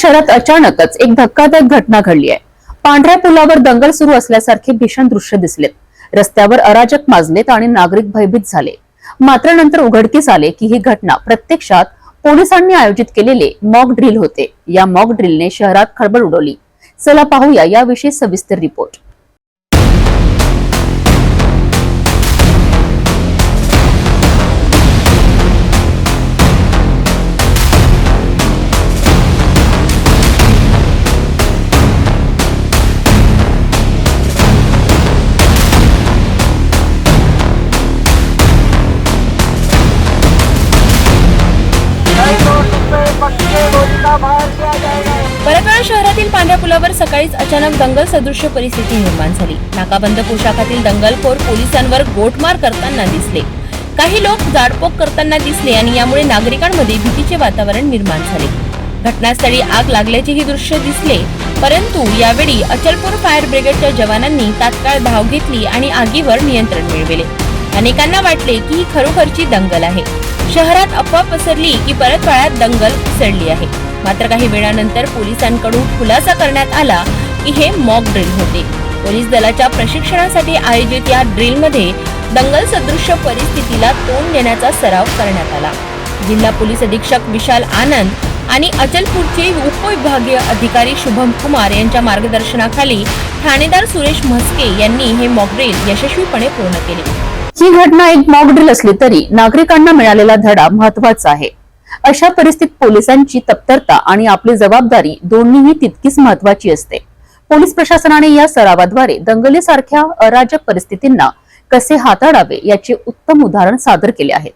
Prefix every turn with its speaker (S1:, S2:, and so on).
S1: शहरात अचानकच एक धक्कादायक घटना घडली आहे। पांढऱ्या पुलावर दंगल सुरू असल्यासारखे भीषण दृश्य दिसलेत। रस्त्यावर अराजक माजलेत आणि नागरिक भयभीत झाले। मात्र नंतर उघडकीस आले की ही घटना प्रत्यक्षात पोलिसांनी आयोजित केलेले मॉक ड्रिल होते। या मॉक ड्रिलने शहरात खळबळ उडवली। चला पाहूया याविषयी सविस्तर रिपोर्ट।
S2: परतवाडा शहरातील पांढऱ्या पुलावर सकाळीच अचानक दंगल सदृश्य परिस्थिती निर्माण झाली। नाकाबंद पोशाखातील दंगलखोर पोलिसांवर गोटमार करताना दिसले। काही लोक जाडपोक करताना दिसले आणि यामुळे नागरिकांमध्ये भीतीचे वातावरण निर्माण झाले। घटनास्थळी आग लागल्याचे ही दृश्य दिसले, परंतु यावेळी अचलपूर फायर ब्रिगेडच्या जवानांनी तात्काळ धाव घेतली आणि आगीवर नियंत्रण मिळविले। अनेकांना वाटले की ही खरोखरची दंगल आहे। शहरात अफवा पसरली की परतवाड्यात दंगल उसळली आहे। मात्र काही वेळानंतर पोलिसांकडून खुलासा करण्यात आला की हे मॉक ड्रिल होते। पोलीस दलाच्या प्रशिक्षणासाठी आयोजित या ड्रिलमध्ये दंगल सदृश्य परिस्थितीला तोंड देण्याचा सराव करण्यात आला। जिल्हा पोलीस अधीक्षक विशाल आनंद आणि अचलपूरचे उपविभागीय अधिकारी शुभम कुमार यांच्या मार्गदर्शनाखाली ठाणेदार सुरेश म्हस्के यांनी हे मॉक ड्रिल यशस्वीपणे पूर्ण केले।
S1: ही घटना एक मॉक ड्रिल असली तरी नागरिकांना मिळालेला धडा महत्त्वाचा आहे। अशा परिस्थितीत पोलिसांची तत्परता आणि आपली जबाबदारी दोन्हीही तितकीच महत्त्वाची असते। पोलीस प्रशासनाने या सरावाद्वारे दंगलीसारख्या अराजक परिस्थितींना कसे हाताळावे याचे उत्तम उदाहरण सादर केले आहेत।